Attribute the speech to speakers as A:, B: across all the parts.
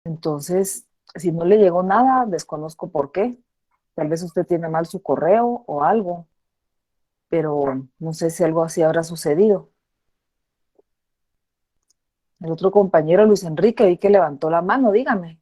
A: Entonces, si no le llegó nada, desconozco por qué. Tal vez usted tiene mal su correo o algo, pero no sé si algo así habrá sucedido. El otro compañero, Luis Enrique, vi que levantó la mano, dígame.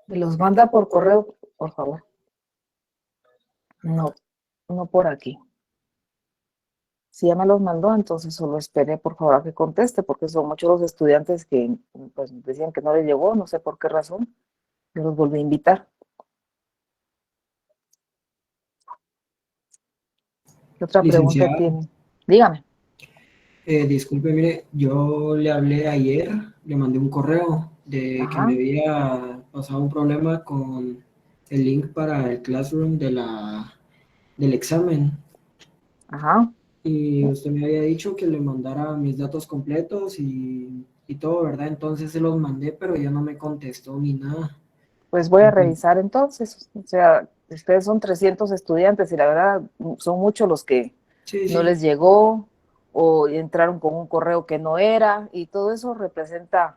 A: Me los manda por correo, por favor. No, no por aquí. Si ya me los mandó, entonces solo esperé, por favor, a que conteste, porque son muchos los estudiantes que pues, decían que no les llegó, no sé por qué razón. Yo los volví a invitar. ¿Qué otra pregunta
B: Licenciada,
A: tiene? Dígame.
B: disculpe, mire, yo le hablé ayer, le mandé un correo de que me
A: Ajá,
B: había pasado un problema con el link para el Classroom del examen
A: ajá.
B: y usted me había dicho que le mandara mis datos completos y todo, ¿verdad? Entonces se los mandé, pero ya no me contestó ni nada.
A: Pues voy a
B: Entonces,
A: revisar entonces. O sea, ustedes son 300 estudiantes y la verdad son muchos los que
B: sí,
A: no
B: sí,
A: les llegó o entraron con un correo que no era y todo eso representa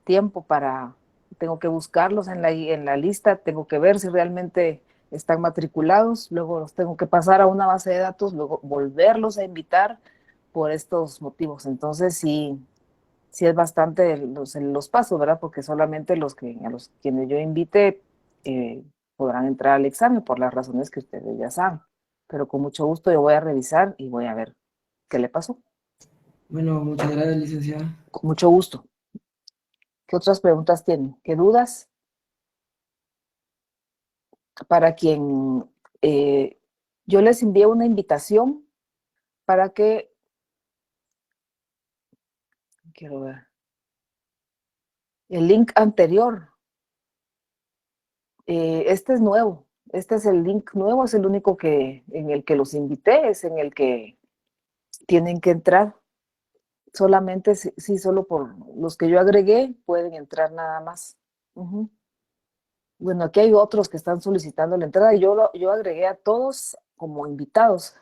A: tiempo para, tengo que buscarlos en la lista, tengo que ver si realmente están matriculados, luego los tengo que pasar a una base de datos, luego volverlos a invitar por estos motivos. Entonces sí es bastante los pasos, ¿verdad? Porque solamente a los quienes yo invite podrán entrar al examen por las razones que ustedes ya saben. Pero con mucho gusto yo voy a revisar y voy a ver qué le pasó.
B: bueno, muchas gracias, licenciada.
A: Con mucho gusto. ¿Qué otras preguntas tienen? ¿Qué dudas? Para quien yo les envié una invitación para que, quiero ver, el link anterior, este es nuevo, este es el link nuevo, es el único que en el que los invité, es en el que tienen que entrar. Solamente, sí, solo por los que yo agregué pueden entrar nada más. Ujú. Bueno, aquí hay otros que están solicitando la entrada y yo agregué a todos como invitados,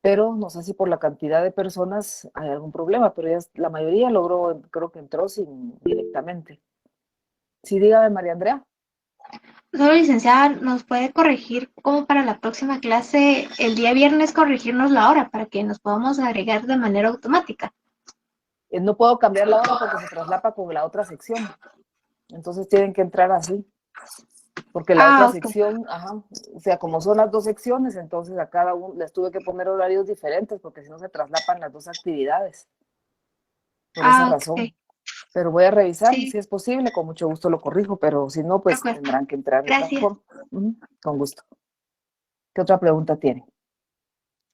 A: pero no sé si por la cantidad de personas hay algún problema, pero ya la mayoría logró, creo que entró sin directamente. Sí, dígame, María Andrea.
C: Solo licenciada, ¿nos puede corregir como para la próxima clase el día viernes corregirnos la hora para que nos podamos agregar de manera automática?
A: No puedo cambiar la hora porque se traslapa con la otra sección, entonces tienen que entrar así. Porque la otra
C: Ah, ok.
A: sección, ajá, o sea, como son las dos secciones, entonces a cada uno les tuve que poner horarios diferentes porque si no se traslapan las dos actividades, por esa
C: Ah, ok.
A: razón. Pero voy a revisar
C: Sí,
A: si es posible, con mucho gusto lo corrijo, pero si no,
C: de
A: pues
C: acuerdo.
A: tendrán que entrar de otra
C: Gracias.
A: forma. Con gusto. ¿Qué otra pregunta tiene?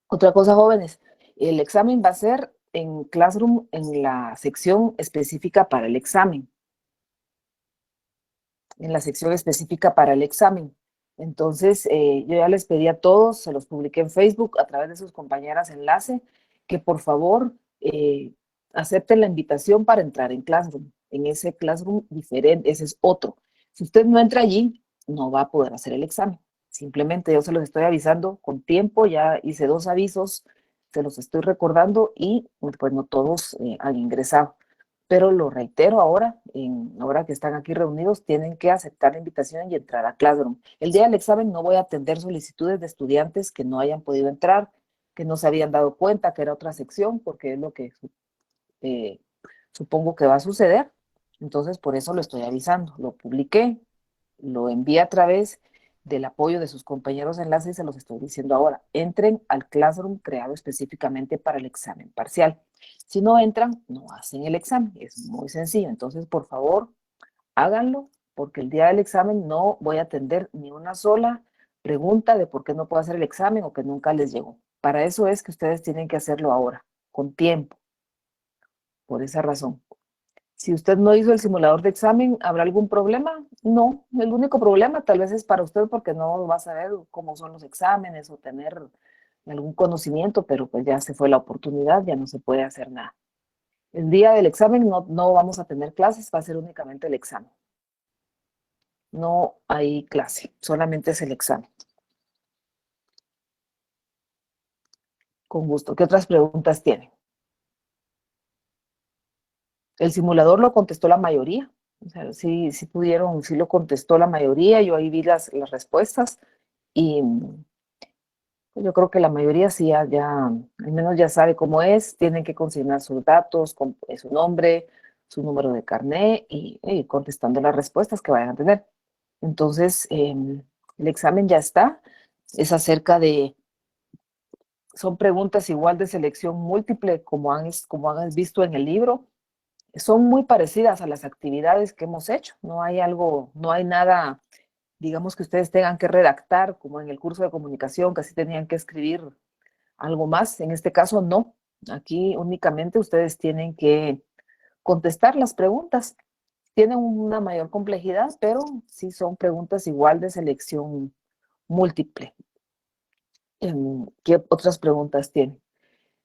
A: Otra cosa, jóvenes, el examen va a ser en Classroom en la sección específica para el examen. En la sección específica para el examen. Entonces, yo ya les pedí a todos, se los publiqué en Facebook a través de sus compañeras enlace, que por favor acepten la invitación para entrar en Classroom. En ese Classroom diferente, ese es otro. Si usted no entra allí, no va a poder hacer el examen. Simplemente yo se los estoy avisando con tiempo, ya hice 2 avisos, se los estoy recordando y pues no todos han ingresado, pero lo reitero ahora, ahora que están aquí reunidos, tienen que aceptar la invitación y entrar a Classroom. El día del examen no voy a atender solicitudes de estudiantes que no hayan podido entrar, que no se habían dado cuenta que era otra sección, porque es lo que eh, supongo que va a suceder. Entonces, por eso lo estoy avisando. Lo publiqué, lo envié a través del apoyo de sus compañeros enlaces y se los estoy diciendo ahora. Entren al Classroom creado específicamente para el examen parcial. Si no entran, no hacen el examen. Es muy sencillo. Entonces, por favor, háganlo, porque el día del examen no voy a atender ni una sola pregunta de por qué no puedo hacer el examen o que nunca les llegó. Para eso es que ustedes tienen que hacerlo ahora, con tiempo, por esa razón. Si usted no hizo el simulador de examen, ¿habrá algún problema? No, el único problema tal vez es para usted porque no va a saber cómo son los exámenes o tener algún conocimiento, pero pues ya se fue la oportunidad, ya no se puede hacer nada. El día del examen no vamos a tener clases, va a ser únicamente el examen. No hay clase, solamente es el examen. Con gusto. ¿Qué otras preguntas tienen? El simulador lo contestó la mayoría. O sea, sí pudieron, sí lo contestó la mayoría. Yo ahí vi las respuestas y yo creo que la mayoría sí al menos ya sabe cómo es. Tienen que consignar sus datos, con su nombre, su número de carnet y contestando las respuestas que vayan a tener. Entonces, el examen ya está. Es acerca de, son preguntas igual de selección múltiple como han visto en el libro. Son muy parecidas a las actividades que hemos hecho. No hay nada, digamos, que ustedes tengan que redactar, como en el curso de comunicación, que así tenían que escribir algo más. En este caso, no. Aquí únicamente ustedes tienen que contestar las preguntas. Tienen una mayor complejidad, pero sí son preguntas igual de selección múltiple. ¿Qué otras preguntas tienen?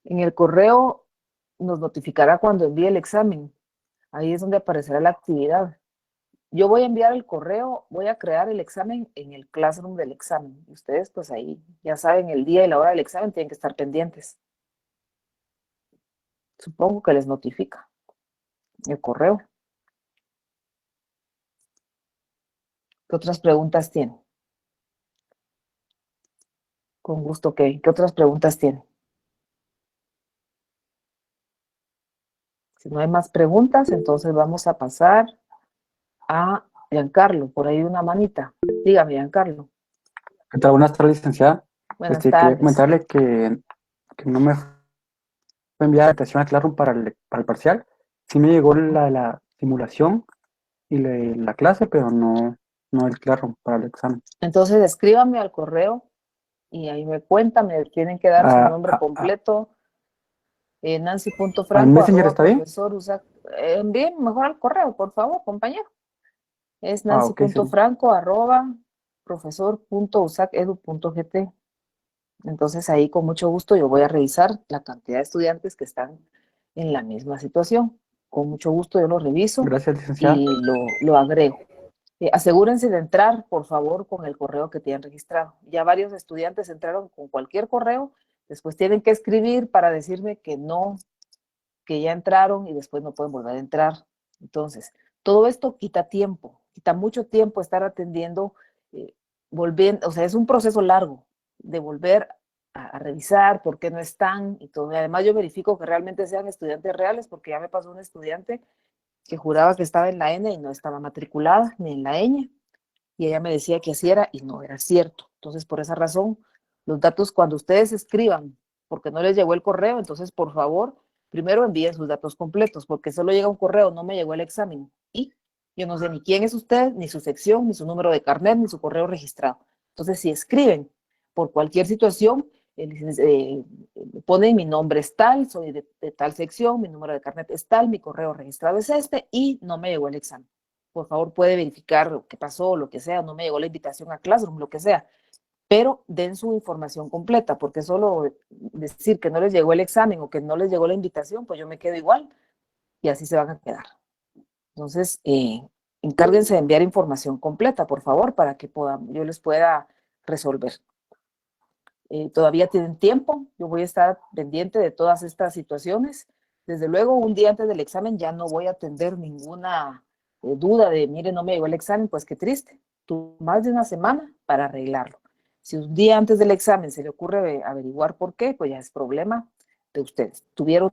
A: En el correo nos notificará cuando envíe el examen. Ahí es donde aparecerá la actividad. Yo voy a enviar el correo, voy a crear el examen en el Classroom del examen. Y ustedes, pues ahí ya saben el día y la hora del examen, tienen que estar pendientes. Supongo que les notifica el correo. ¿Qué otras preguntas tienen? Con gusto, ¿qué otras preguntas tienen? Si no hay más preguntas, entonces vamos a pasar a Giancarlo. Por ahí una manita. Dígame, Giancarlo.
D: ¿Qué tal? Buenas tardes, licenciada.
A: Buenas
D: Quería
A: tardes.
D: comentarle que no me fue enviada la invitación a Classroom para el parcial. Sí me llegó la simulación y la clase, pero no el Classroom para el examen.
A: Entonces escríbame al correo y ahí me cuentan, me tienen que dar su
D: Ah,
A: nombre completo.
D: ¿Al
A: Nancy.franco
D: Messenger
A: arroba
D: está bien?
A: profesor Usac. Envíen mejor al correo, por favor, compañero. Es
D: Ok, sí.
A: nancy.franco arroba profesor.usacedu.gt. Entonces ahí con mucho gusto yo voy a revisar la cantidad de estudiantes que están en la misma situación. Con mucho gusto yo lo reviso
D: Gracias, licenciada.
A: y lo agrego. Asegúrense de entrar, por favor, con el correo que tienen registrado. Ya varios estudiantes entraron con cualquier correo, después tienen que escribir para decirme que no, que ya entraron y después no pueden volver a entrar. Entonces, todo esto quita tiempo, quita mucho tiempo estar atendiendo, volviendo, o sea, es un proceso largo de volver a revisar por qué no están y todo. Y además yo verifico que realmente sean estudiantes reales, porque ya me pasó un estudiante que juraba que estaba en la N y no estaba matriculada ni en la ñ, y ella me decía que así era y no era cierto. Entonces, por esa razón, los datos cuando ustedes escriban, porque no les llegó el correo, entonces, por favor, primero envíen sus datos completos, porque solo llega un correo, no me llegó el examen, y yo no sé ni quién es usted, ni su sección, ni su número de carnet, ni su correo registrado. Entonces, si escriben por cualquier situación, ponen mi nombre es tal, soy de tal sección, mi número de carnet es tal, mi correo registrado es este, y no me llegó el examen. Por favor, puede verificar lo que pasó, lo que sea, no me llegó la invitación a Classroom, lo que sea, pero den su información completa, porque solo decir que no les llegó el examen o que no les llegó la invitación, pues yo me quedo igual y así se van a quedar. Entonces, encárguense de enviar información completa, por favor, para que yo les pueda resolver. Todavía tienen tiempo, yo voy a estar pendiente de todas estas situaciones. Desde luego, un día antes del examen ya no voy a atender ninguna duda de, mire, no me llegó el examen, pues qué triste. Tú más de una semana para arreglarlo. Si un día antes del examen se le ocurre averiguar por qué, pues ya es problema de ustedes. Tuvieron,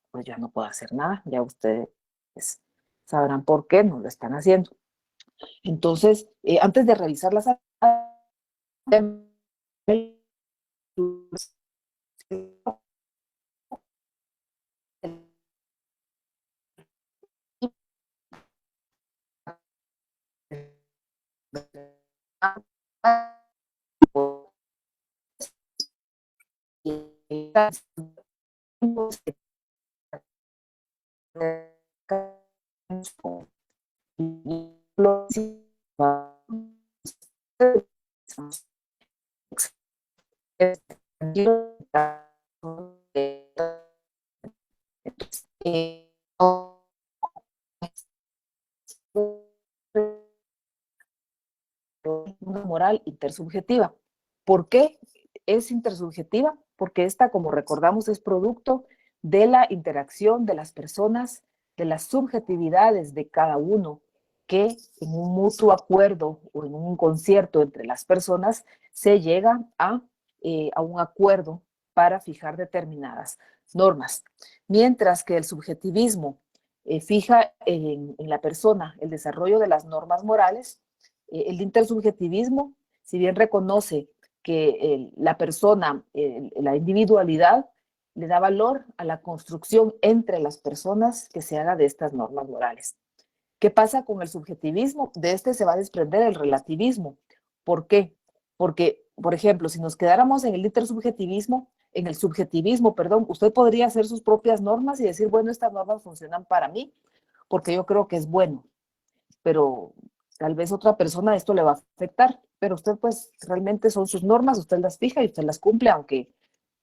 A: pues ya no puedo hacer nada, ya ustedes sabrán por qué no lo están haciendo. Entonces, antes de revisar las una moral intersubjetiva. ¿Por qué es intersubjetiva? Porque esta, como recordamos, es producto de la interacción de las personas, de las subjetividades de cada uno, que en un mutuo acuerdo o en un concierto entre las personas se llega a un acuerdo para fijar determinadas normas. Mientras que el subjetivismo fija en la persona el desarrollo de las normas morales, el intersubjetivismo, si bien reconoce que la persona, la individualidad, le da valor a la construcción entre las personas que se haga de estas normas morales. ¿Qué pasa con el subjetivismo? De este se va a desprender el relativismo. ¿Por qué? Porque, por ejemplo, si nos quedáramos en el intersubjetivismo, en el subjetivismo, perdón, usted podría hacer sus propias normas y decir, bueno, estas normas funcionan para mí, porque yo creo que es bueno, pero tal vez otra persona esto le va a afectar, pero usted pues realmente son sus normas, usted las fija y usted las cumple, aunque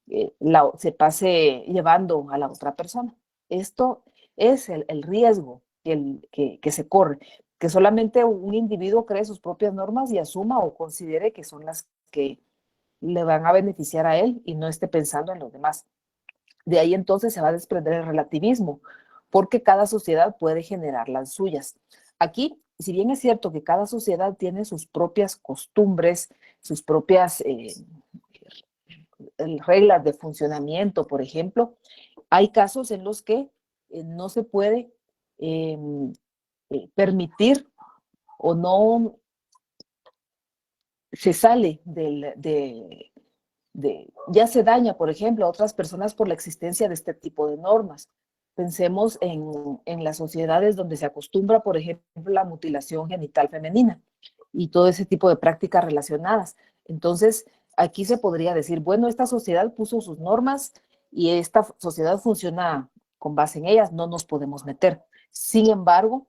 A: se pase llevando a la otra persona. Esto es el riesgo que se corre, que solamente un individuo cree sus propias normas y asuma o considere que son las que le van a beneficiar a él y no esté pensando en los demás. De ahí entonces se va a desprender el relativismo, porque cada sociedad puede generar las suyas. Aquí, si bien es cierto que cada sociedad tiene sus propias costumbres, sus propias reglas de funcionamiento, por ejemplo, hay casos en los que no se puede permitir o no se sale ya se daña, por ejemplo, a otras personas por la existencia de este tipo de normas. Pensemos en las sociedades donde se acostumbra, por ejemplo, la mutilación genital femenina y todo ese tipo de prácticas relacionadas. Entonces, aquí se podría decir, bueno, esta sociedad puso sus normas y esta sociedad funciona con base en ellas, no nos podemos meter. Sin embargo,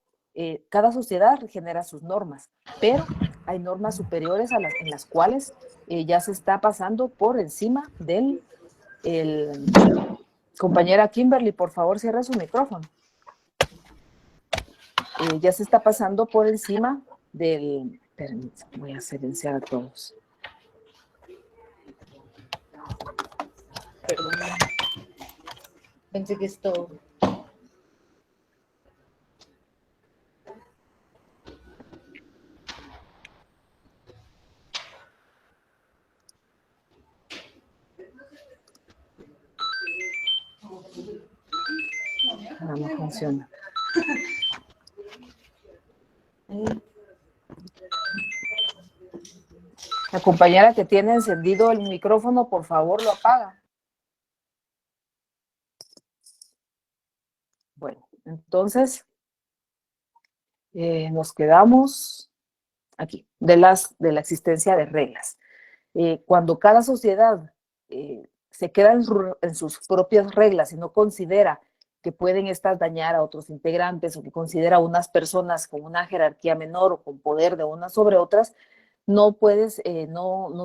A: cada sociedad genera sus normas, pero hay normas superiores en las cuales ya se está pasando por encima del... Compañera Kimberly, por favor, cierre su micrófono. Ya se está pasando por encima del... Permítanme, voy a silenciar a todos.
E: Perdón. Pensé que esto...
A: No funciona. La compañera que tiene encendido el micrófono, por favor, lo apaga. Bueno, entonces nos quedamos aquí, de la existencia de reglas. Cuando cada sociedad se queda en sus propias reglas y no considera que pueden estas dañar a otros integrantes o que considera a unas personas con una jerarquía menor o con poder de unas sobre otras, no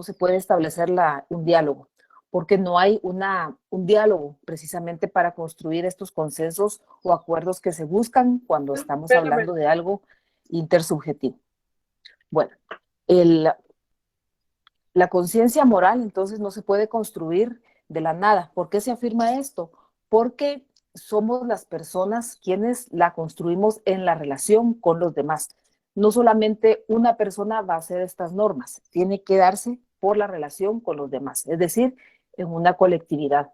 A: se puede establecer un diálogo, porque no hay un diálogo precisamente para construir estos consensos o acuerdos que se buscan cuando estamos hablando de algo intersubjetivo. Bueno, la conciencia moral entonces no se puede construir de la nada. ¿Por qué se afirma esto? Porque somos las personas quienes la construimos en la relación con los demás. No solamente una persona va a hacer estas normas, tiene que darse por la relación con los demás, es decir, en una colectividad.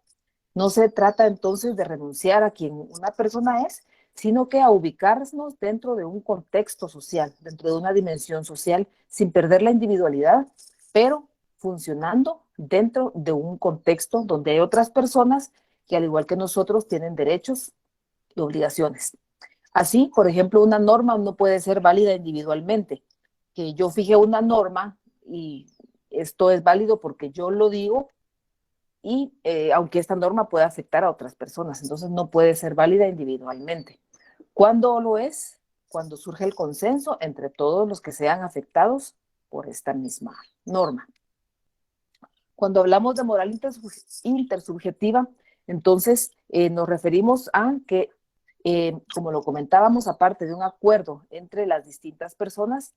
A: No se trata entonces de renunciar a quien una persona es, sino que a ubicarnos dentro de un contexto social, dentro de una dimensión social, sin perder la individualidad, pero funcionando dentro de un contexto donde hay otras personas que al igual que nosotros tienen derechos y obligaciones. Así, por ejemplo, una norma no puede ser válida individualmente. Que yo fije una norma y esto es válido porque yo lo digo y aunque esta norma puede afectar a otras personas, entonces no puede ser válida individualmente. ¿Cuándo lo es? Cuando surge el consenso entre todos los que sean afectados por esta misma norma. Cuando hablamos de moral intersubjetiva, entonces nos referimos a que, como lo comentábamos, aparte de un acuerdo entre las distintas personas,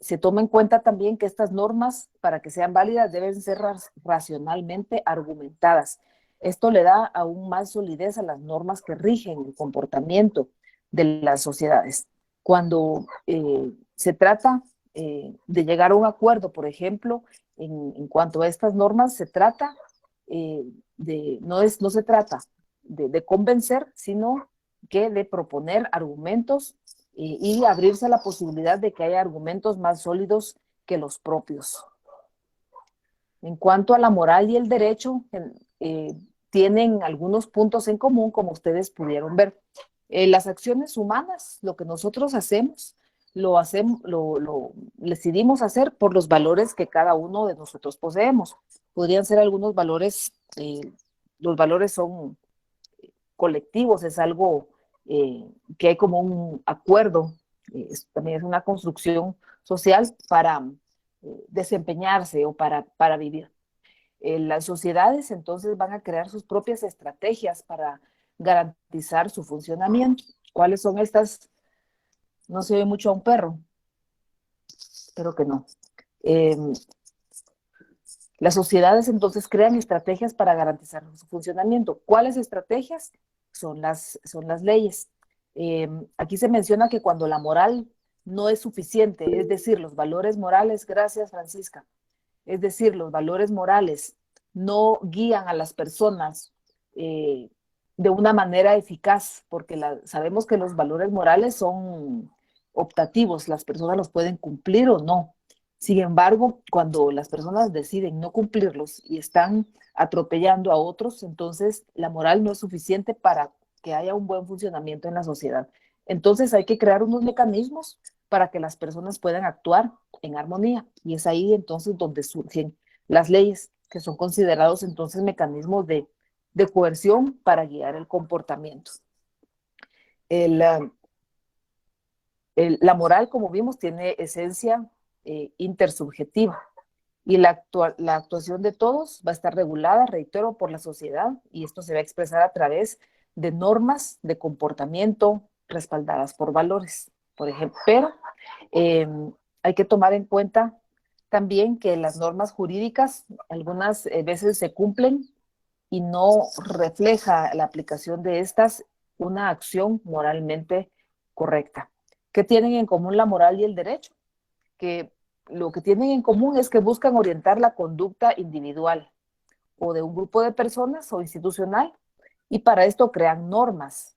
A: se toma en cuenta también que estas normas, para que sean válidas, deben ser racionalmente argumentadas. Esto le da aún más solidez a las normas que rigen el comportamiento de las sociedades. Cuando se trata de llegar a un acuerdo, por ejemplo, en cuanto a estas normas, se trata no se trata de convencer, sino que de proponer argumentos y abrirse a la posibilidad de que haya argumentos más sólidos que los propios. En cuanto a la moral y el derecho, tienen algunos puntos en común, como ustedes pudieron ver. Las acciones humanas, lo que nosotros hacemos, lo decidimos hacer por los valores que cada uno de nosotros poseemos. Podrían ser algunos valores, los valores son colectivos, es algo que hay como un acuerdo, también es una construcción social para desempeñarse o para vivir. Las sociedades entonces van a crear sus propias estrategias para garantizar su funcionamiento. ¿Cuáles son estas? No se oye mucho a un perro, espero que no. Las sociedades entonces crean estrategias para garantizar su funcionamiento. ¿Cuáles estrategias? Son las leyes. Aquí se menciona que cuando la moral no es suficiente, es decir, los valores morales, gracias Francisca, es decir, los valores morales no guían a las personas de una manera eficaz, porque sabemos que los valores morales son optativos, las personas los pueden cumplir o no. Sin embargo, cuando las personas deciden no cumplirlos y están atropellando a otros, entonces la moral no es suficiente para que haya un buen funcionamiento en la sociedad. Entonces hay que crear unos mecanismos para que las personas puedan actuar en armonía. Y es ahí entonces donde surgen las leyes, que son considerados entonces mecanismos de coerción para guiar el comportamiento. La moral, como vimos, tiene esencia intersubjetiva y la actuación de todos va a estar regulada, reitero, por la sociedad, y esto se va a expresar a través de normas de comportamiento respaldadas por valores, por ejemplo. Pero hay que tomar en cuenta también que las normas jurídicas algunas veces se cumplen y no refleja la aplicación de estas una acción moralmente correcta. ¿Qué tienen en común la moral y el derecho? Que lo que tienen en común es que buscan orientar la conducta individual o de un grupo de personas o institucional, y para esto crean normas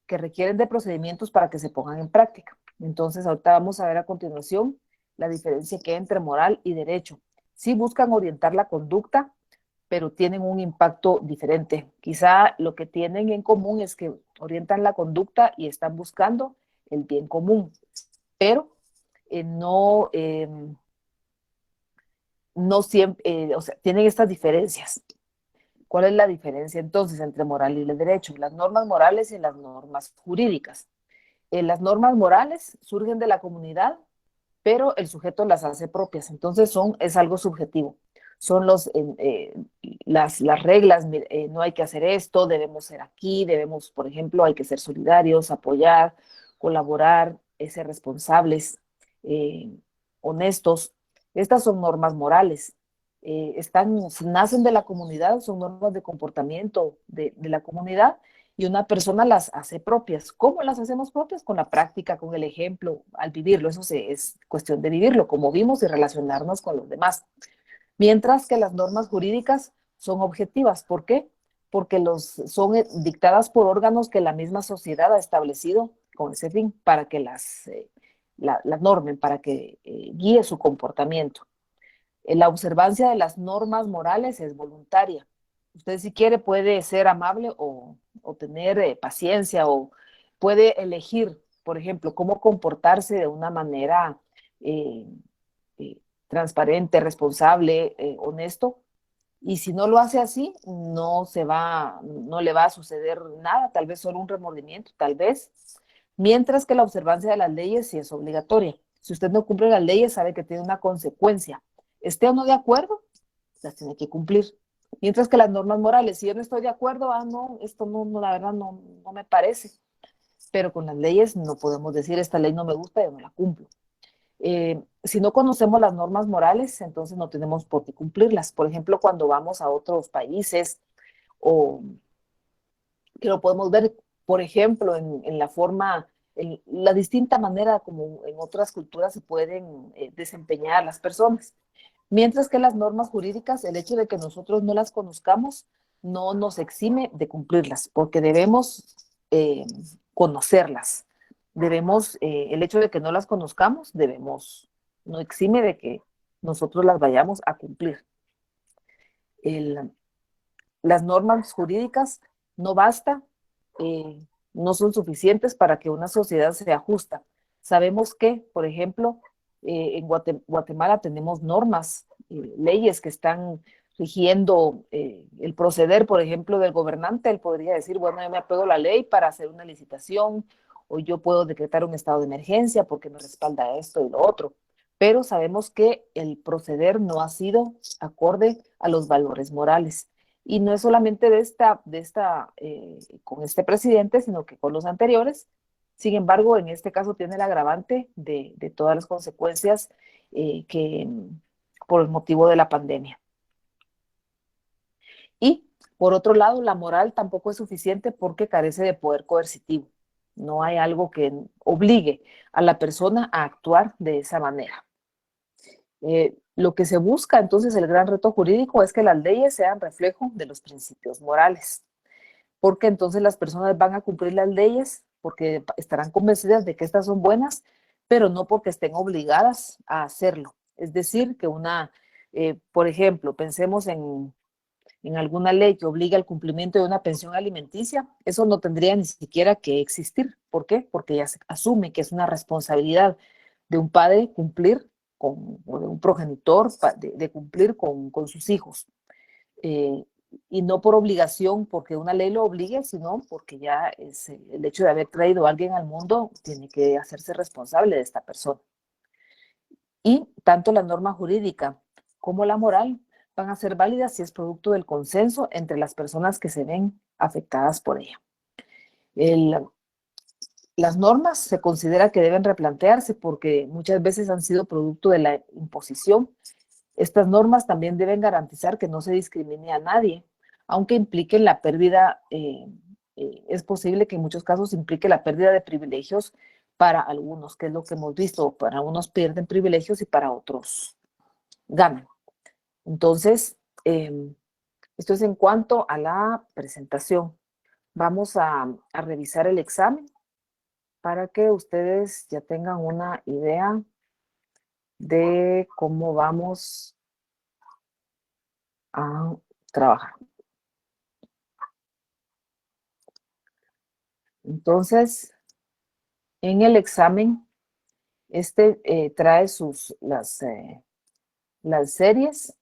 A: que requieren de procedimientos para que se pongan en práctica. Entonces, ahorita vamos a ver a continuación la diferencia que hay entre moral y derecho. Sí buscan orientar la conducta, pero tienen un impacto diferente. Quizá lo que tienen en común es que orientan la conducta y están buscando el bien común, pero no siempre, o sea, tienen estas diferencias. ¿Cuál es la diferencia entonces entre moral y el derecho? Las normas morales y las normas jurídicas. Las normas morales surgen de la comunidad, pero el sujeto las hace propias, entonces es algo subjetivo. Son las reglas, no hay que hacer esto, debemos ser aquí, debemos, por ejemplo, hay que ser solidarios, apoyar, colaborar, ser responsables, honestos. Estas son normas morales. Nacen de la comunidad, son normas de comportamiento de la comunidad, y una persona las hace propias. ¿Cómo las hacemos propias? Con la práctica, con el ejemplo, al vivirlo. Eso es cuestión de vivirlo, como vimos, y relacionarnos con los demás. Mientras que las normas jurídicas son objetivas. ¿Por qué? Porque son dictadas por órganos que la misma sociedad ha establecido con ese fin, para que las normen, para que guíe su comportamiento. La observancia de las normas morales es voluntaria. Usted, si quiere, puede ser amable o tener paciencia, o puede elegir, por ejemplo, cómo comportarse de una manera transparente, responsable, honesto, Y si no lo hace así, no le va a suceder nada, tal vez solo un remordimiento, tal vez. Mientras que la observancia de las leyes sí es obligatoria. Si usted no cumple las leyes, sabe que tiene una consecuencia. Esté o no de acuerdo, las tiene que cumplir. Mientras que las normas morales, si yo no estoy de acuerdo, no, esto no, la verdad no me parece. Pero con las leyes no podemos decir, esta ley no me gusta, yo no la cumplo. Si no conocemos las normas morales, entonces no tenemos por qué cumplirlas. Por ejemplo, cuando vamos a otros países, o que lo podemos ver, por ejemplo, en la forma, en la distinta manera como en otras culturas se pueden desempeñar las personas. Mientras que las normas jurídicas, el hecho de que nosotros no las conozcamos, no nos exime de cumplirlas, porque debemos conocerlas. Debemos, el hecho de que no las conozcamos, no exime de que nosotros las vayamos a cumplir. Las normas jurídicas no basta, no son suficientes para que una sociedad se ajusta. Sabemos que, por ejemplo, en Guatemala tenemos normas, leyes que están rigiendo el proceder, por ejemplo, del gobernante. Él podría decir, bueno, yo me apego a la ley para hacer una licitación, o yo puedo decretar un estado de emergencia porque me respalda esto y lo otro. Pero sabemos que el proceder no ha sido acorde a los valores morales. Y no es solamente con este presidente, sino que con los anteriores. Sin embargo, en este caso tiene el agravante de todas las consecuencias por el motivo de la pandemia. Y, por otro lado, la moral tampoco es suficiente porque carece de poder coercitivo. No hay algo que obligue a la persona a actuar de esa manera. Lo que se busca, entonces, el gran reto jurídico es que las leyes sean reflejo de los principios morales, porque entonces las personas van a cumplir las leyes porque estarán convencidas de que estas son buenas, pero no porque estén obligadas a hacerlo. Es decir, que por ejemplo, pensemos en alguna ley que obliga al cumplimiento de una pensión alimenticia, eso no tendría ni siquiera que existir. ¿Por qué? Porque ya se asume que es una responsabilidad de un padre cumplir o de un progenitor de cumplir con sus hijos. Y no por obligación, porque una ley lo obligue, sino porque ya es el hecho de haber traído a alguien al mundo, tiene que hacerse responsable de esta persona. Y tanto la norma jurídica como la moral van a ser válidas si es producto del consenso entre las personas que se ven afectadas por ella. Las normas se considera que deben replantearse porque muchas veces han sido producto de la imposición. Estas normas también deben garantizar que no se discrimine a nadie, aunque impliquen la pérdida, es posible que en muchos casos implique la pérdida de privilegios para algunos, que es lo que hemos visto. Para unos pierden privilegios y para otros ganan. Entonces, esto es en cuanto a la presentación. Vamos a revisar el examen para que ustedes ya tengan una idea de cómo vamos a trabajar. Entonces, en el examen, trae las series.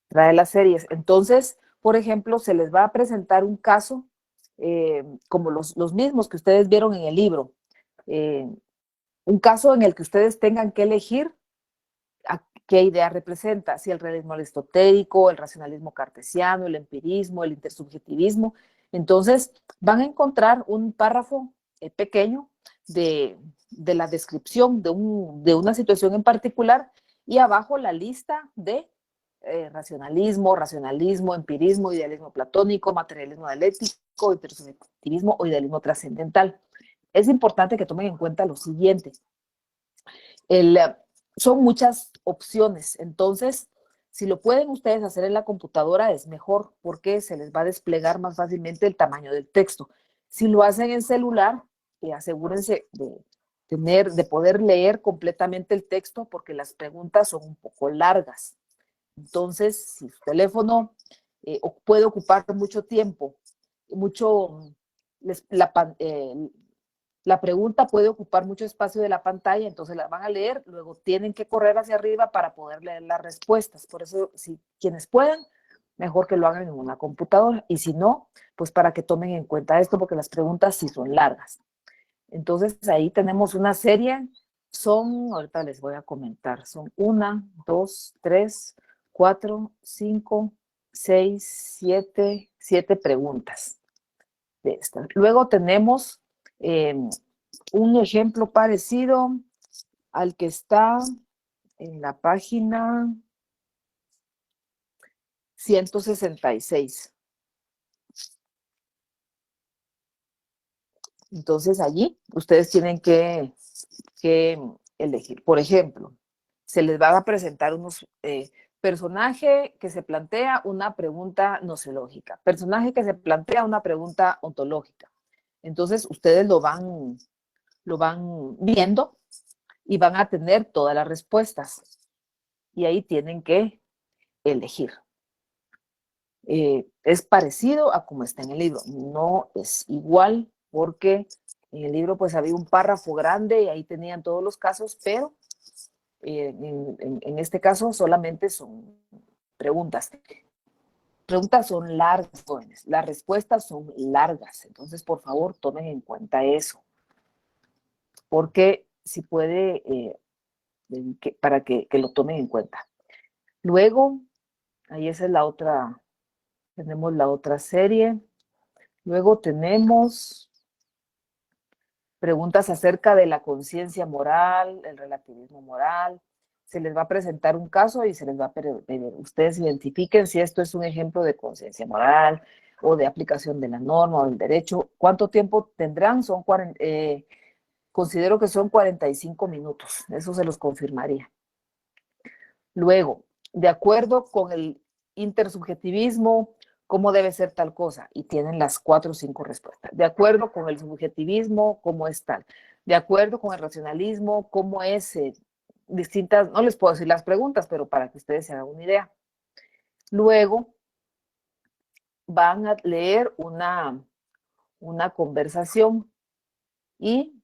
A: Trae las series. Entonces, por ejemplo, se les va a presentar un caso como los mismos que ustedes vieron en el libro. Un caso en el que ustedes tengan que elegir a qué idea representa, si el realismo aristotélico, el racionalismo cartesiano, el empirismo, el intersubjetivismo. Entonces, van a encontrar un párrafo pequeño de la descripción de una situación en particular y abajo la lista de racionalismo, empirismo, idealismo platónico, materialismo dialéctico, intersubjetivismo o idealismo trascendental. Es importante que tomen en cuenta lo siguiente. Son muchas opciones, entonces, si lo pueden ustedes hacer en la computadora es mejor porque se les va a desplegar más fácilmente el tamaño del texto. Si lo hacen en celular, asegúrense de poder leer completamente el texto porque las preguntas son un poco largas. Entonces, si su teléfono puede ocupar mucho tiempo, la pregunta puede ocupar mucho espacio de la pantalla, entonces la van a leer, luego tienen que correr hacia arriba para poder leer las respuestas. Por eso, si quienes puedan, mejor que lo hagan en una computadora. Y si no, pues para que tomen en cuenta esto, porque las preguntas sí son largas. Entonces, ahí tenemos una serie. Ahorita les voy a comentar, son 1, 2, 3, 4, 5, 6, 7 preguntas de estas. Luego tenemos un ejemplo parecido al que está en la página 166. Entonces allí ustedes tienen que elegir. Por ejemplo, se les va a presentar unos personaje que se plantea una pregunta nociológica, personaje que se plantea una pregunta ontológica. Entonces ustedes lo van viendo y van a tener todas las respuestas. Y ahí tienen que elegir. Es parecido a como está en el libro. No es igual porque en el libro pues había un párrafo grande y ahí tenían todos los casos, pero en este caso solamente son preguntas. Preguntas son largas, jóvenes. Las respuestas son largas. Entonces, por favor, tomen en cuenta eso. Porque si puede, para que lo tomen en cuenta. Luego, ahí esa es la otra, tenemos la otra serie. Luego tenemos preguntas acerca de la conciencia moral, el relativismo moral. Se les va a presentar un caso y se les va a pedir, ustedes identifiquen si esto es un ejemplo de conciencia moral o de aplicación de la norma o del derecho. ¿Cuánto tiempo tendrán? Considero que son 45 minutos. Eso se los confirmaría. Luego, de acuerdo con el intersubjetivismo, ¿cómo debe ser tal cosa? Y tienen las 4 o 5 respuestas. De acuerdo con el subjetivismo, ¿cómo es tal? De acuerdo con el racionalismo, ¿cómo es? Distintas, no les puedo decir las preguntas, pero para que ustedes se hagan una idea. Luego, van a leer una conversación y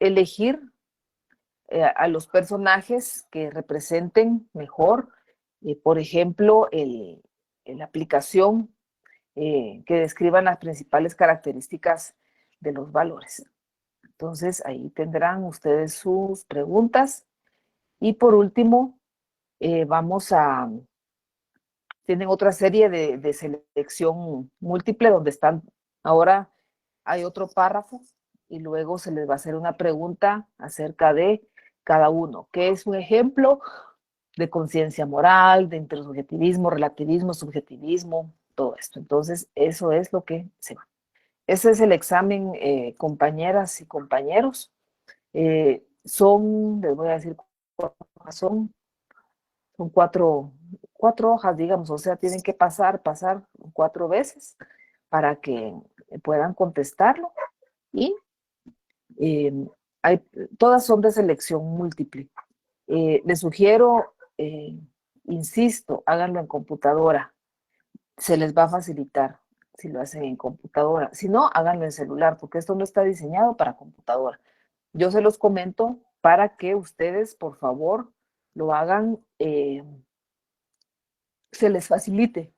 A: elegir a los personajes que representen mejor, por ejemplo, la aplicación que describan las principales características de los valores. Entonces, ahí tendrán ustedes sus preguntas. Y por último, tienen otra serie de selección múltiple donde están, ahora hay otro párrafo y luego se les va a hacer una pregunta acerca de cada uno, que es un ejemplo de conciencia moral, de intersubjetivismo, relativismo, subjetivismo, todo esto. Entonces, eso es lo que se va. Ese es el examen, compañeras y compañeros. Les voy a decir, son 4 hojas, digamos, o sea, tienen que pasar 4 veces para que puedan contestarlo y todas son de selección múltiple. Les sugiero, insisto, háganlo en computadora. Se les va a facilitar si lo hacen en computadora. Si no, háganlo en celular, porque esto no está diseñado para computadora. Yo se los comento para que ustedes, por favor, lo hagan, se les facilite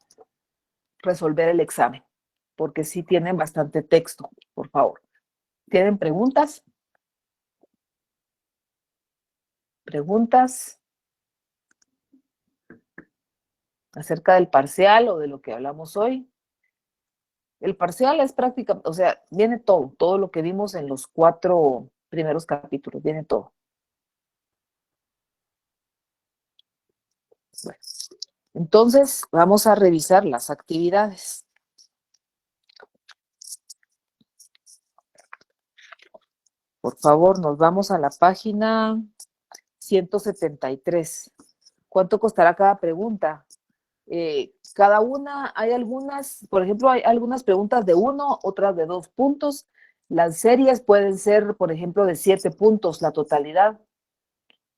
A: resolver el examen, porque sí tienen bastante texto, por favor. ¿Tienen preguntas? ¿Preguntas acerca del parcial o de lo que hablamos hoy? El parcial es prácticamente, o sea, viene todo lo que vimos en los 4 primeros capítulos, viene todo. Bueno, entonces vamos a revisar las actividades. Por favor, nos vamos a la página 173. ¿Cuánto costará cada pregunta? Cada una, hay algunas, por ejemplo, hay algunas preguntas de 1, otras de 2 puntos. Las series pueden ser, por ejemplo, de 7 puntos la totalidad.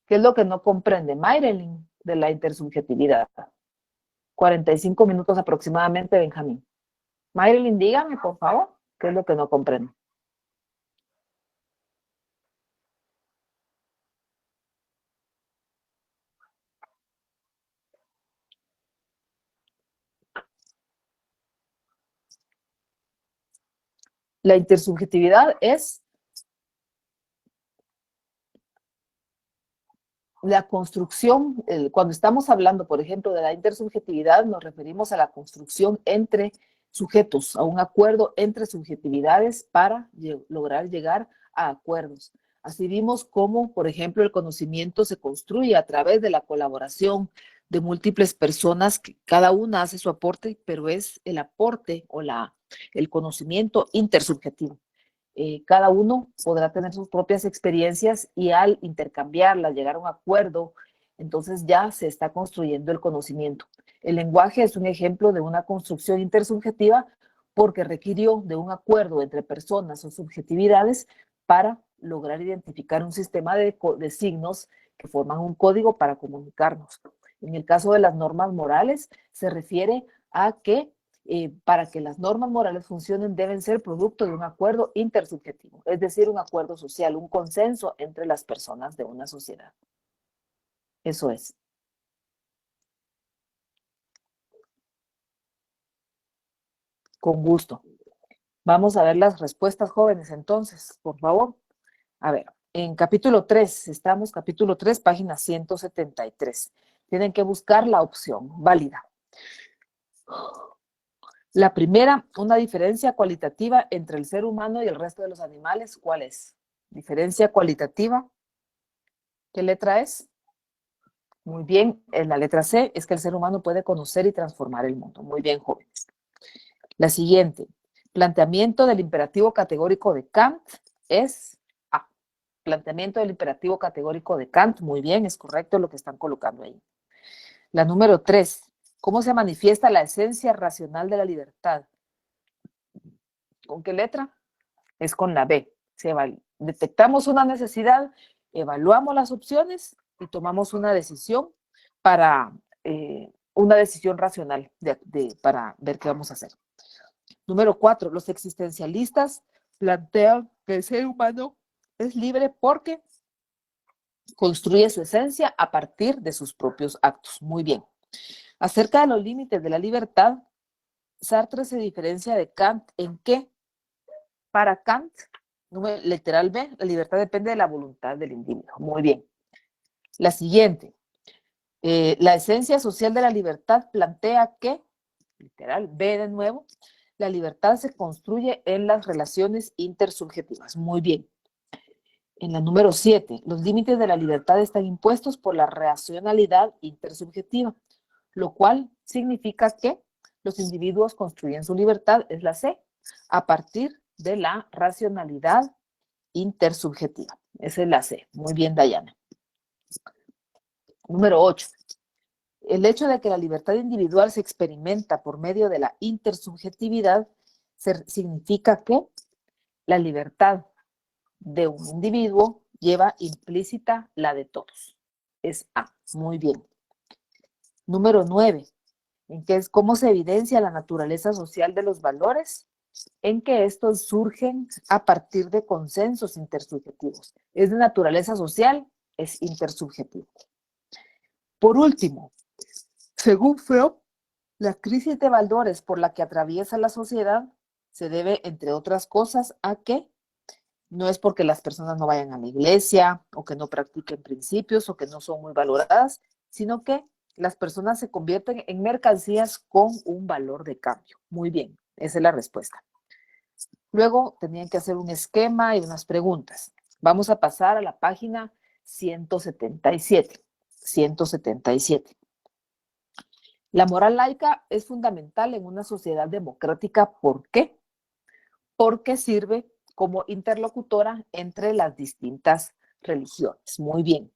A: ¿Qué es lo que no comprende Mayrelin? de la intersubjetividad? 45 minutos aproximadamente, Benjamín. Marilyn, dígame, por favor, ¿qué es lo que no comprendo? La intersubjetividad es la construcción, cuando estamos hablando, por ejemplo, de la intersubjetividad, nos referimos a la construcción entre sujetos, a un acuerdo entre subjetividades para lograr llegar a acuerdos. Así vimos cómo, por ejemplo, el conocimiento se construye a través de la colaboración de múltiples personas, que cada una hace su aporte, pero es el aporte o el conocimiento intersubjetivo. Cada uno podrá tener sus propias experiencias y al intercambiarlas, llegar a un acuerdo, entonces ya se está construyendo el conocimiento. El lenguaje es un ejemplo de una construcción intersubjetiva porque requirió de un acuerdo entre personas o subjetividades para lograr identificar un sistema de signos que forman un código para comunicarnos. En el caso de las normas morales, se refiere a que para que las normas morales funcionen deben ser producto de un acuerdo intersubjetivo, es decir, un acuerdo social, un consenso entre las personas de una sociedad. Eso es. Con gusto. Vamos a ver las respuestas, jóvenes, entonces, por favor. A ver, en capítulo 3, estamos capítulo 3, página 173. Tienen que buscar la opción válida. La primera, una diferencia cualitativa entre el ser humano y el resto de los animales. ¿Cuál es? Diferencia cualitativa. ¿Qué letra es? Muy bien, en la letra C es que el ser humano puede conocer y transformar el mundo. Muy bien, jóvenes. La siguiente, planteamiento del imperativo categórico de Kant es A. Planteamiento del imperativo categórico de Kant. Muy bien, es correcto lo que están colocando ahí. La número 3. ¿Cómo se manifiesta la esencia racional de la libertad? ¿Con qué letra? Es con la B. Detectamos una necesidad, evaluamos las opciones y tomamos una decisión para una decisión racional para ver qué vamos a hacer. Número 4. Los existencialistas plantean que el ser humano es libre porque construye su esencia a partir de sus propios actos. Muy bien. Acerca de los límites de la libertad, Sartre se diferencia de Kant en que, para Kant, literal B, la libertad depende de la voluntad del individuo. Muy bien. La siguiente, la esencia social de la libertad plantea que, literal B de nuevo, la libertad se construye en las relaciones intersubjetivas. Muy bien. En la número 7, los límites de la libertad están impuestos por la racionalidad intersubjetiva, lo cual significa que los individuos construyen su libertad, es la C, a partir de la racionalidad intersubjetiva. Esa es la C. Muy bien, Dayana. Número 8. El hecho de que la libertad individual se experimenta por medio de la intersubjetividad significa que la libertad de un individuo lleva implícita la de todos. Es A. Muy bien. Número 9. ¿En qué es cómo se evidencia la naturaleza social de los valores? En que estos surgen a partir de consensos intersubjetivos. Es de naturaleza social, es intersubjetivo. Por último, según Freud, la crisis de valores por la que atraviesa la sociedad se debe, entre otras cosas, a que no es porque las personas no vayan a la iglesia o que no practiquen principios o que no son muy valoradas, sino que las personas se convierten en mercancías con un valor de cambio. Muy bien, esa es la respuesta. Luego tenían que hacer un esquema y unas preguntas. Vamos a pasar a la página 177. 177. La moral laica es fundamental en una sociedad democrática. ¿Por qué? Porque sirve como interlocutora entre las distintas religiones. Muy bien.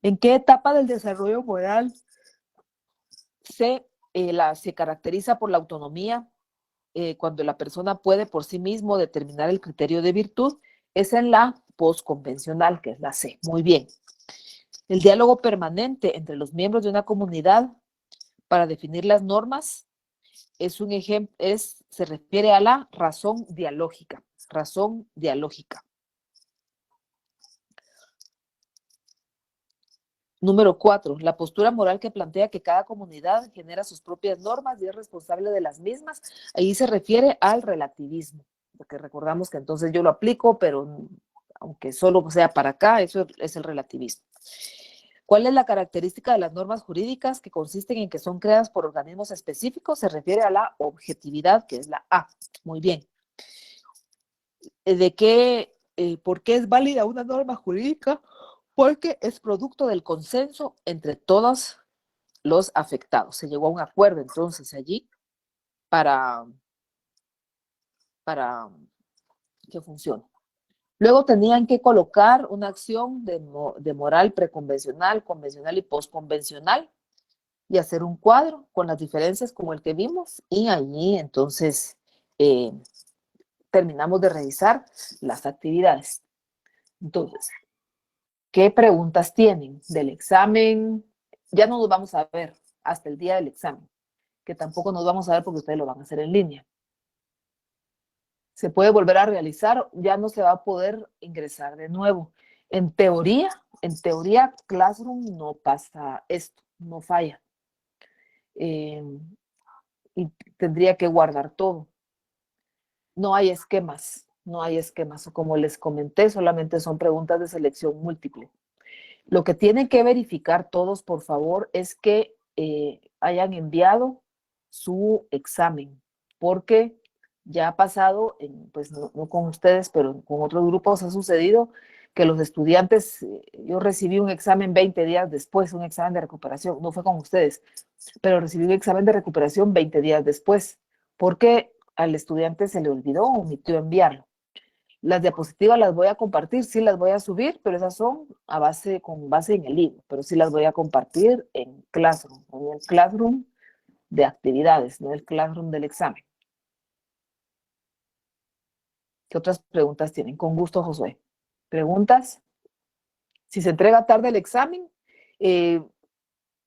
A: ¿En qué etapa del desarrollo moral se caracteriza por la autonomía? Cuando la persona puede por sí mismo determinar el criterio de virtud, es en la postconvencional, que es la C. Muy bien. El diálogo permanente entre los miembros de una comunidad para definir las normas es un ejemplo, se refiere a la razón dialógica. Razón dialógica. Número 4, la postura moral que plantea que cada comunidad genera sus propias normas y es responsable de las mismas. Ahí se refiere al relativismo, porque recordamos que entonces yo lo aplico, pero aunque solo sea para acá, eso es el relativismo. ¿Cuál es la característica de las normas jurídicas que consisten en que son creadas por organismos específicos? Se refiere a la objetividad, que es la A. Muy bien. ¿Por qué es válida una norma jurídica? Porque es producto del consenso entre todos los afectados. Se llegó a un acuerdo entonces allí para que funcione. Luego tenían que colocar una acción de moral preconvencional, convencional y postconvencional y hacer un cuadro con las diferencias como el que vimos y allí entonces terminamos de revisar las actividades. Entonces, ¿qué preguntas tienen del examen? Ya no nos vamos a ver hasta el día del examen, que tampoco nos vamos a ver porque ustedes lo van a hacer en línea. Se puede volver a realizar, ya no se va a poder ingresar de nuevo. En teoría, Classroom no pasa esto, no falla. Y tendría que guardar todo. No hay esquemas, como les comenté, solamente son preguntas de selección múltiple. Lo que tienen que verificar todos, por favor, es que hayan enviado su examen, porque ya ha pasado, pues no con ustedes, pero con otros grupos ha sucedido que los estudiantes, yo recibí un examen 20 días después, un examen de recuperación, no fue con ustedes, pero recibí un examen de recuperación 20 días después, porque al estudiante se le olvidó o omitió enviarlo. Las diapositivas las voy a compartir, sí las voy a subir, pero esas son con base en el libro, pero sí las voy a compartir en Classroom, en el Classroom de actividades, no el Classroom del examen. ¿Qué otras preguntas tienen? Con gusto, Josué. ¿Preguntas? Si se entrega tarde el examen,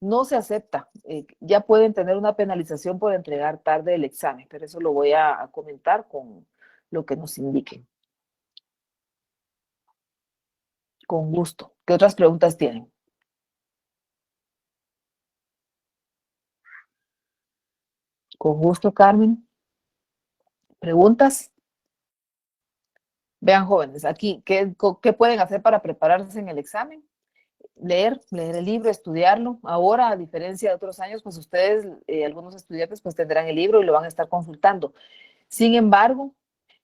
A: no se acepta. Ya pueden tener una penalización por entregar tarde el examen, pero eso lo voy a comentar con lo que nos indiquen. Con gusto. ¿Qué otras preguntas tienen? Con gusto, Carmen. ¿Preguntas? Vean, jóvenes, aquí, ¿qué pueden hacer para prepararse en el examen? Leer el libro, estudiarlo. Ahora, a diferencia de otros años, pues ustedes, algunos estudiantes, pues tendrán el libro y lo van a estar consultando. Sin embargo,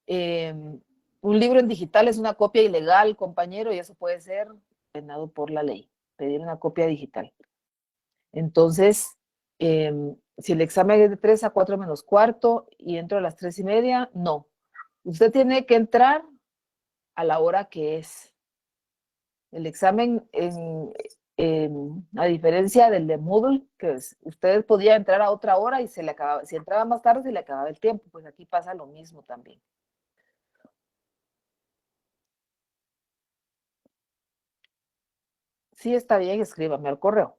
A: un libro en digital es una copia ilegal, compañero, y eso puede ser penado por la ley, pedir una copia digital. Entonces, si el examen es de 3 a 4 menos cuarto y entro a las 3:30, no. Usted tiene que entrar a la hora que es. El examen, a diferencia del de Moodle, que usted podía entrar a otra hora y se le acababa, si entraba más tarde se le acababa el tiempo, pues aquí pasa lo mismo también. Sí, está bien, escríbame al correo.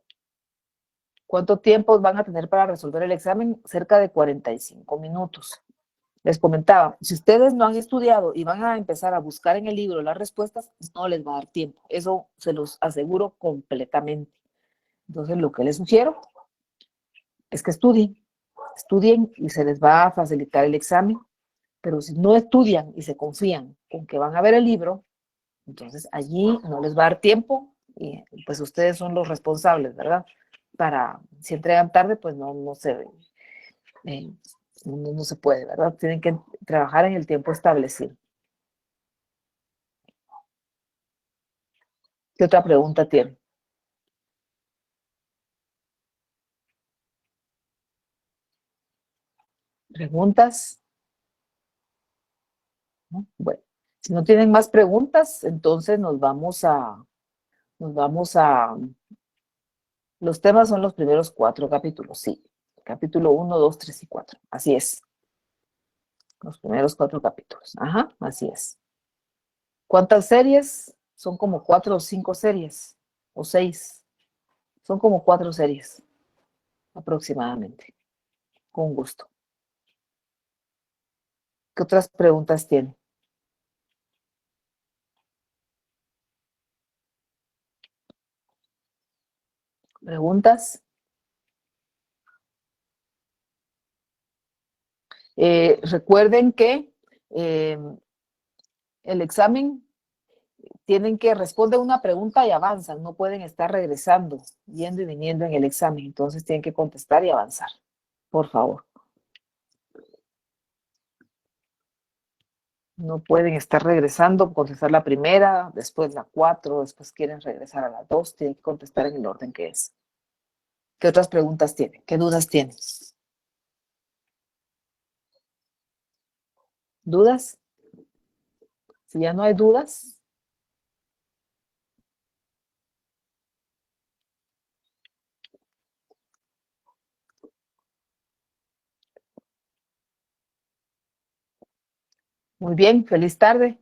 A: ¿Cuánto tiempo van a tener para resolver el examen? Cerca de 45 minutos. Les comentaba, si ustedes no han estudiado y van a empezar a buscar en el libro las respuestas, no les va a dar tiempo. Eso se los aseguro completamente. Entonces, lo que les sugiero es que estudien y se les va a facilitar el examen. Pero si no estudian y se confían en que van a ver el libro, entonces allí no les va a dar tiempo y pues ustedes son los responsables, ¿verdad? Si entregan tarde, pues no se puede, ¿verdad? Tienen que trabajar en el tiempo establecido. ¿Qué otra pregunta tienen? ¿Preguntas? ¿No? Bueno, si no tienen más preguntas, entonces nos vamos a, los temas son los primeros 4 capítulos, sí. Capítulo 1, 2, 3 y 4. Así es. Los primeros 4 capítulos. Ajá, así es. ¿Cuántas series? Son como 4 o 5 series. o 6. Son como 4 series aproximadamente. Con gusto. ¿Qué otras preguntas tiene? ¿Preguntas? Recuerden que el examen tienen que responder una pregunta y avanzan, no pueden estar regresando, yendo y viniendo en el examen, entonces tienen que contestar y avanzar, por favor. No pueden estar regresando, contestar la primera, después la 4, después quieren regresar a la 2, tienen que contestar en el orden que es. ¿Qué otras preguntas tienen? ¿Qué dudas tienen? ¿Dudas? Si ya no hay dudas, muy bien, feliz tarde.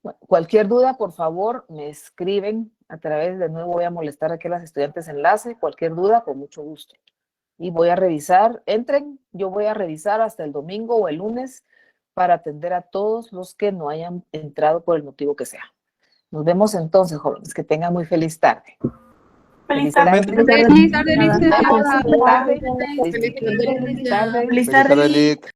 A: Cualquier duda, por favor, me escriben a través, de nuevo voy a molestar aquí a las estudiantes enlace, cualquier duda, con mucho gusto. Y voy a revisar, entren, yo voy a revisar hasta el domingo o el lunes para atender a todos los que no hayan entrado por el motivo que sea. Nos vemos entonces, jóvenes, que tengan muy feliz tarde.
F: Feliz tarde.
C: Feliz tarde,
A: Feliz tarde.
C: licenciada.
A: Feliz tarde.
F: Feliz tarde, Lick.